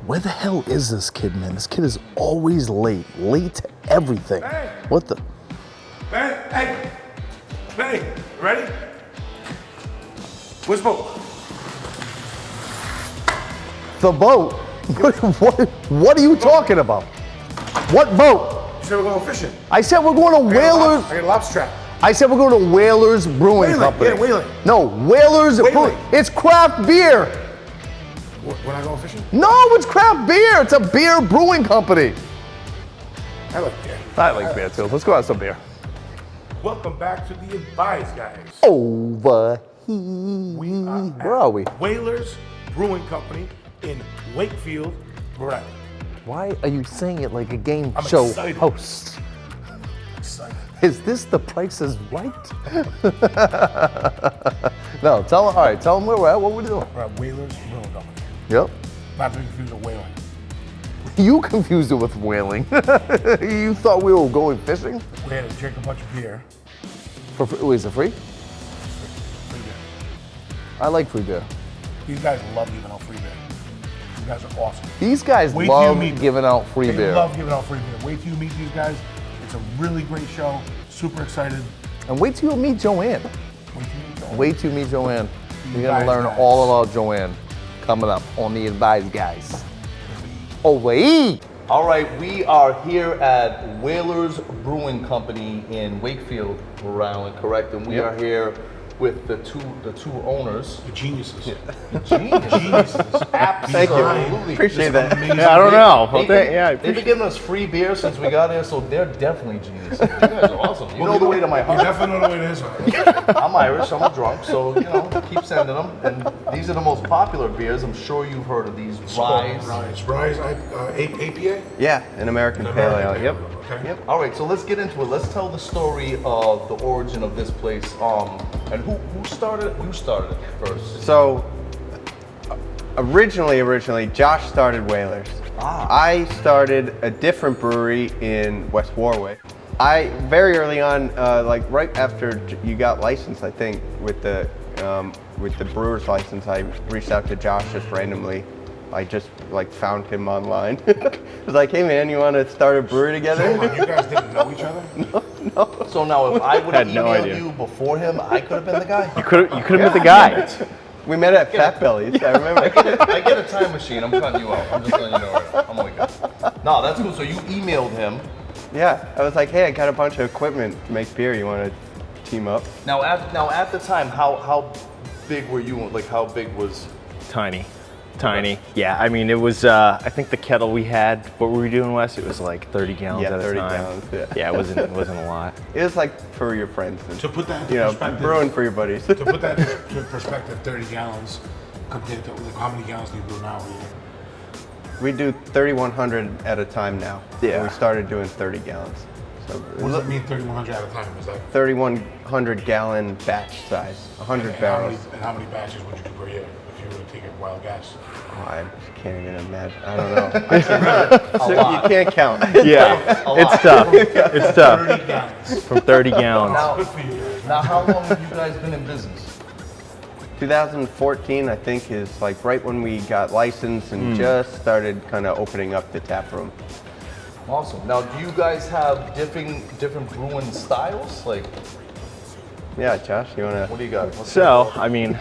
Where the hell is this kid, man? This kid is always late to everything. Hey. What the? Hey, ready? Where's the boat? The boat? What are you talking about? What boat? You said we're going fishing. I said we're going to Whalers. I got a lobster trap. I said we're going to Whalers Brewing Company. Yeah, Whaling. No, Whalers Brewing. It's craft beer. We're not going fishing? No, it's craft beer. It's a beer brewing company. I like beer. I like beer too. Let's go have some beer. Welcome back to the Advice, guys. Over here. Where are we? Whalers Brewing Company in Wakefield, Rhode Island. Why are you saying it like a game I'm show excited. host? Excited. Is this The Price is Right? No, tell them where we're at, what we're doing. We're at Whalers Brewing Company. Yep. Not to be confused with whaling. You confused it with whaling. You thought we were going fishing? We had to drink a bunch of beer. Is it free? Free beer. I like free beer. These guys love giving out free beer. These guys are awesome. These guys Wait till love you meet them. giving out free They beer. love giving out free beer. Wait till you meet these guys. It's a really great show. Super excited. And wait till you meet Joanne. Wait till you meet Joanne. Wait till you meet Joanne. You're gonna Guys, learn guys. all about Joanne coming up on the Advice, guys. Oh wait! All right, we are here at Whalers Brewing Company in Wakefield, Rhode Island, correct? And we are here with the two owners. The geniuses. Geniuses. Thank you. Absolutely. Appreciate that. amazing Yeah, I don't know. Well, They've been giving us free beer since we got here, so they're definitely geniuses. You guys are awesome. You know the way to my You heart. definitely know the way it is. I'm Irish, I'm a drunk, so keep sending them. And these are the most popular beers. I'm sure you've heard of these. Rise. Rise, APA? Yeah, an American Pale Ale. Yep. Okay. All right, so let's get into it. Let's tell the story of the origin of this place. And who started? You started it first. So, originally, Josh started Whalers. I started a different brewery in West Warwick. I very early on, like right after you got licensed, I think with the brewer's license, I reached out to Josh just randomly. I just like found him online. I was like, "Hey man, you want to start a brewery together?" Hold on, you guys didn't know each other? No. So now, if I would have Had no emailed idea. you before him, I could have been the guy. You could have been the guy. We met at Fat Belly's. I remember. I get a time machine. I'm cutting you out. I'm just letting you know. Right? I'm like, no, that's cool. So you emailed him. Yeah, I was like, "Hey, I got a bunch of equipment to make beer. You want to team up?" Now at the time, how big were you? Like, how big was? Tiny. Yeah, I mean, it was, I think the kettle we had, what were we doing, Wes? It was like 30 gallons Yeah, at a 30 time. gallons, yeah. Yeah, it wasn't a lot. It was like for your friends. And, To put that into perspective, brewing for your buddies. to put that into perspective, 30 gallons compared to like, how many gallons do you brew now? We do 3,100 at a time now. Yeah. And we started doing 30 gallons. So What does that mean, 3,100 at a time? Is that 3,100 gallon batch size, 100 barrels. And how many batches would you do per year if you were to take a wild guess? Oh, I can't even imagine. I don't know. You can't count. Yeah, it's tough. It's tough. 30 gallons. From 30 gallons. Now, Good for you guys. now, how long have you guys been in business? 2014, I think, is like right when we got licensed and just started kind of opening up the tap room. Awesome. Now, do you guys have different brewing styles? Like, Yeah, Josh, you want what to? do you got? So, I mean,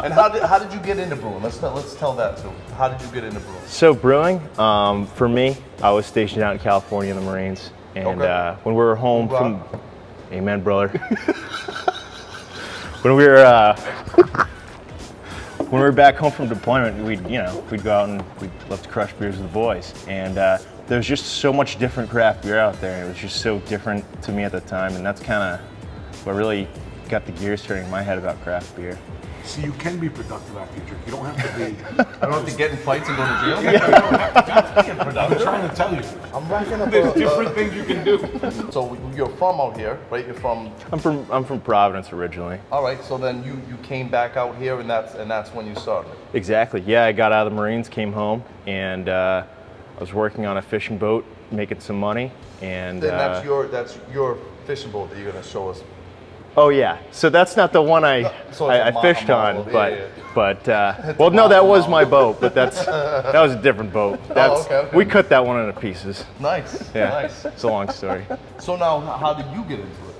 And how did you get into brewing? Let's tell that too. How did you get into brewing? so brewing, for me, I was stationed out in California in the Marines. And Okay. when we were home Hoorah. from, amen, brother. When we were back home from deployment, we'd go out and we'd love to crush beers with the boys. And there's just so much different craft beer out there. It was just so different to me at the time, and that's kind of what really got the gears turning in my head about craft beer. See, you can be productive after you drink. You don't have to be. I don't have to get in fights and go to jail. I'm trying to tell you. I'm racking up There's different things you can do. So you're from out here, right? You're from. I'm from Providence originally. All right. So then you came back out here, and that's when you started. Exactly. Yeah, I got out of the Marines, came home, and I was working on a fishing boat, making some money, and Then that's your fishing boat that you're gonna show us. Oh yeah, so that's not the one I So it's a fished model, on, yeah, but well, no, that was my boat, but that was a different boat. That's, okay. We cut that one into pieces. Nice, Yeah, nice. it's a long story. So now, how did you get into it?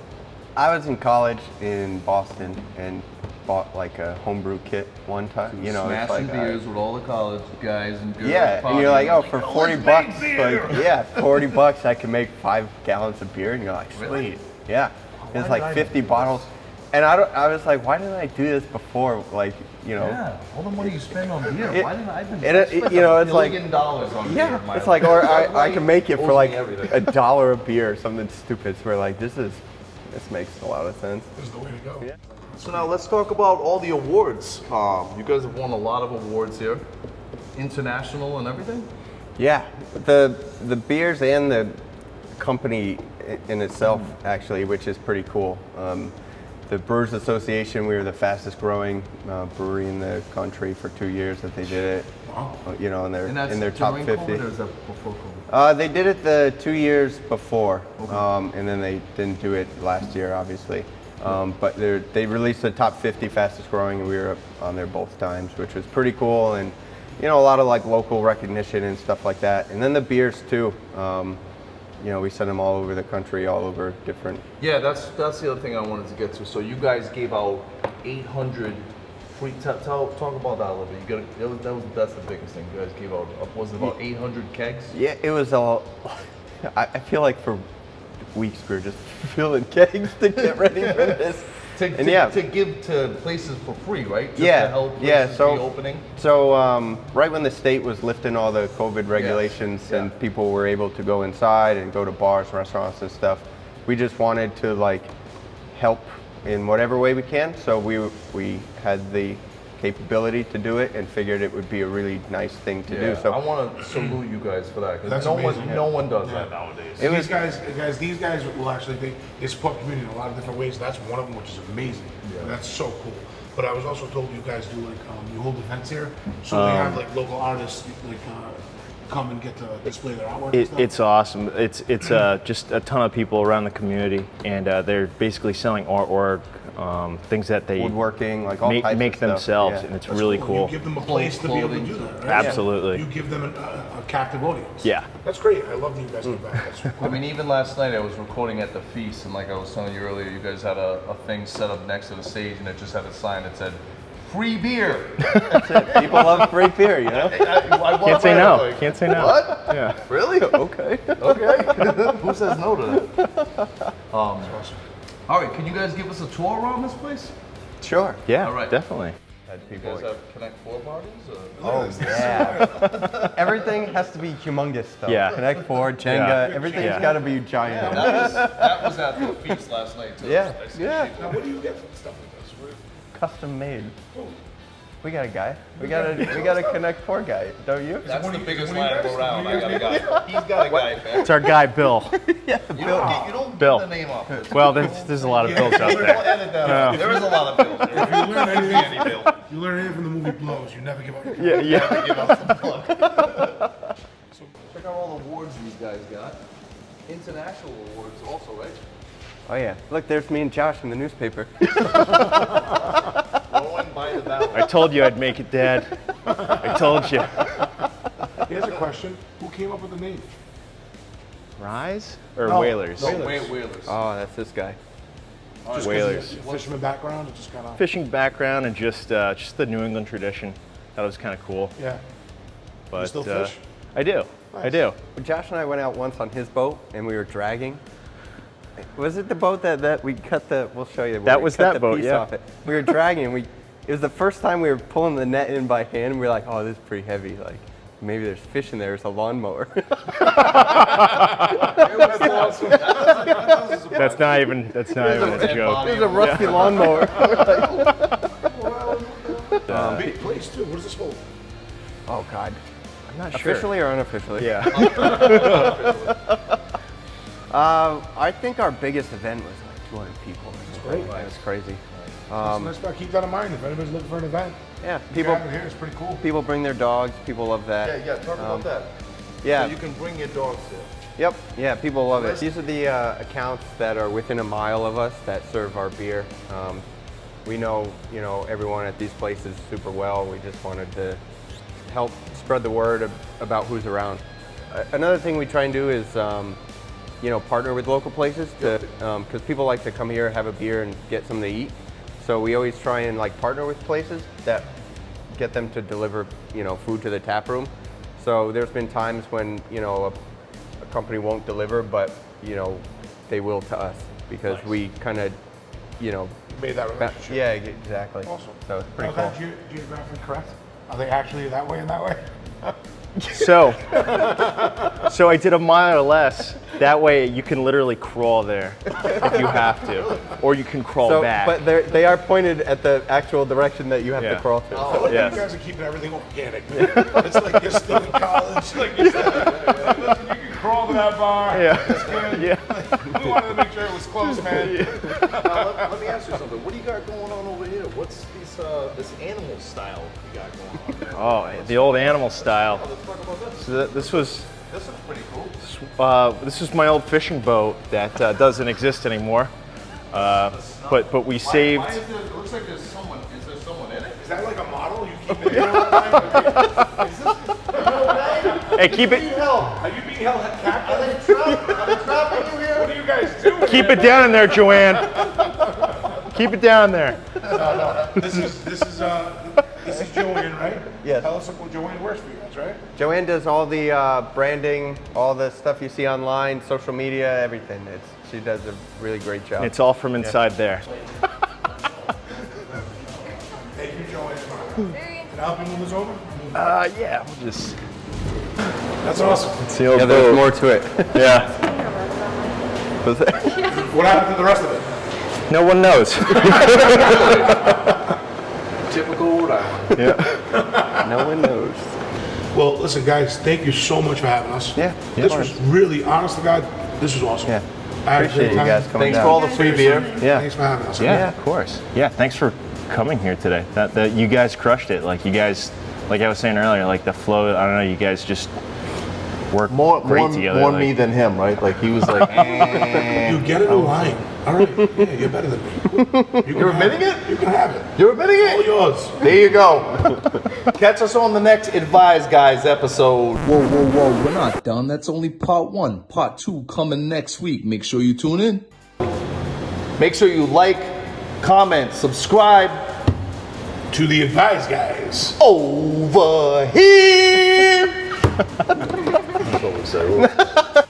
I was in college in Boston and bought like a homebrew kit one time. You know, it's Smashing like beers with all the college guys and girls. yeah, and you're like, oh, for 40 let's bucks, make beer. like yeah, 40 bucks, I can make 5 gallons of beer, and you're like, sweet, Really? yeah. It's did like I 50 do this? bottles, and I was like, why didn't I do this before? Like, you know. Yeah, all the money you spend on beer. It- Why didn't I spend? and it- I spent you know, it's $1 like- billion on beer. in my It's like, life. or I can make it Owes for me like everything. $1 a beer or something stupid. So we're like, this makes a lot of sense. This is the way to go. Yeah. So now let's talk about all the awards. You guys have won a lot of awards here, international and everything. Yeah, the beers and the company in itself, actually, which is pretty cool. The Brewers Association, we were the fastest growing brewery in the country for 2 years that they did it. Wow. You know, in And that's their top during 50. COVID or is that before COVID? They did it the 2 years before, and then they didn't do it last year, obviously. But they released the top 50 fastest growing, and we were up on there both times, which was pretty cool. And you know, a lot of like local recognition and stuff like that. And then the beers too. You know, we sent them all over the country, all over different. Yeah, that's the other thing I wanted to get to. So you guys gave out 800 free. Talk about that a little bit. That's the biggest thing. You guys gave out. Was it about 800 kegs? Yeah, it was all. I feel like for weeks we were just filling kegs to get ready for this. To give to places for free, right? Just Yeah, to help yeah, places so- reopening. So right when the state was lifting all the COVID regulations yeah. and people were able to go inside and go to bars, restaurants and stuff, we just wanted to like help in whatever way we can. So we had the capability to do it and figured it would be a really nice thing to do. So I want to salute you guys for that That's because amazing. no one does Yeah. that nowadays. It These guys will actually they support the community in a lot of different ways. That's one of them, which is amazing. Yeah. And that's so cool. But I was also told you guys do like you hold events here, so they have like local artists like come and get to display their artwork. and stuff. It's awesome. It's just a ton of people around the community, and they're basically selling artwork, things that they woodworking, like all types of make stuff. themselves, Yeah. and it's That's really You cool. give them a place to be able to do that. Right? Absolutely. You give them a captive audience. Yeah. That's great. I love that you guys give back. That's cool. I mean, even last night I was recording at the feast, and like I was telling you earlier, you guys had a thing set up next to the stage, and it just had a sign that said, "Free beer." People love free beer, you know? I walked Can't say by, no. I'm like, Can't say no. What? Yeah. Really? Okay. Okay. Who says no to that? All right, can you guys give us a tour around this place? Sure. Yeah. All right. Definitely. Had You people guys have Connect 4 parties? Or? Oh yeah. Everything has to be humongous though. Yeah. Connect 4, Jenga, Yeah. everything's Yeah. got to be giant. That was at the feast last night too. Yeah. I see. Yeah. Now, what do you get from stuff like this? Custom made. We got a guy. We got a Connect 4 guy, don't you? That's What the do you- biggest what do you line guys- around. what do I you got a guy. He's got a guy, man. It's our guy Bill. You don't Bill. get the name off this. Well, there's a lot of Bills out Don't there. edit that out. There is a lot of bills. If you learn anything, Any bill. you learn anything from the movie Blows. You never give up. Yeah. Yeah. Give us the plug. So check out all the awards these guys got. International awards also, right? Oh yeah. Look, there's me and Josh in the newspaper. Going by the ballot. I told you I'd make it, Dad. I told you. Here's a question: who came up with the name? Rise or No. Whalers? No. Whalers. Oh, that's this guy. Just 'cause Whalers. he's a fisherman background. It just kind of. Fishing background and just the New England tradition. That was kind of cool. Yeah. But still fish? I do. I do. Josh and I went out once on his boat and we were dragging. Was it the boat that we cut the? We'll show you. where That we was cut that the boat, piece yeah. Off it. We were dragging. And it was the first time we were pulling the net in by hand. And we were like, oh, this is pretty heavy. Like maybe there's fish in there. It's a lawnmower. That's not even a joke. There's a rusty lawnmower. Big place too. What is this hold? Oh God. I'm not sure. Officially or unofficially? Yeah. I think our biggest event was like 200 people. great. That was crazy. Let's keep that in mind. If anybody's looking for an event, Yeah, people people here is pretty cool. bring their dogs. People love that. Yeah, talk about that. Yeah. So you can bring your dogs there. Yep. Yeah, people love it. These are the accounts that are within a mile of us that serve our beer. We know, everyone at these places super well. We just wanted to help spread the word about who's around. Another thing we try and do is, partner with local places because people like to come here, have a beer, and get something to eat. So we always try and partner with places that get them to deliver, food to the tap room. So there's been times when, a company won't deliver, but, they will to us because we kind of, Made that relationship. Yeah, exactly. Awesome. So it's pretty Is cool. that geographically correct? Are they actually that way and that way? So I did a mile or less. That way you can literally crawl there if you have to, or you can crawl back. But they are pointed at the actual direction that you have to crawl to. I like Yes. you guys are keeping everything organic. It's like you're still in college. Like you said, listen, you can crawl to that bar. Yeah. It's good. Yeah. We wanted to make sure it was close, man. Let me ask you something. What do you got going on over here? What's this animal style you got going on? Oh, the old animal style. Let's talk about this. So this was This is pretty cool. this is my old fishing boat that doesn't exist anymore. But we saved. Why is there, it looks like there's someone. Is there someone in it? Is that like a model? You keep it here all the time? Is this, Hey, keep it are you being held captive? Are they trapping you here? What are you guys doing? keep it down in there, Joanne. Keep it down there. This is Joanne, right? Yes. Tell us what Joanne works for you guys, right? Joanne does all the branding, all the stuff you see online, social media, everything. She does a really great job. It's all from inside there. Thank you, Joanne. Can I help you move this over? Yeah, we'll just. That's awesome. It's the old yeah, there's boat. more to it. Yeah. What happened to the rest of it? No one knows. Typical Rhode Island. Yeah. No one knows. Well, listen, guys, thank you so much for having us. Yeah. This was really, honest to God, this was awesome. Yeah. I had a Appreciate great you time. guys coming Thanks down. for all the free beer. Yeah. Thanks for having us. Yeah, of course. Yeah, thanks for coming here today. That you guys crushed it. Like you guys, like I was saying earlier, like the flow. I don't know. You guys just work great together. More like, me than him, right? Like he was like, You get it in line. All right. Yeah, you're better than me. You're admitting it? You can have it. You're admitting All it? yours. There you go. Catch us on the next Advise Guys episode. Whoa, whoa, whoa. We're not done. That's only part 1. Part 2 coming next week. Make sure you tune in. Make sure you like, comment, subscribe. To the Advise Guys. Over here. That's what we say.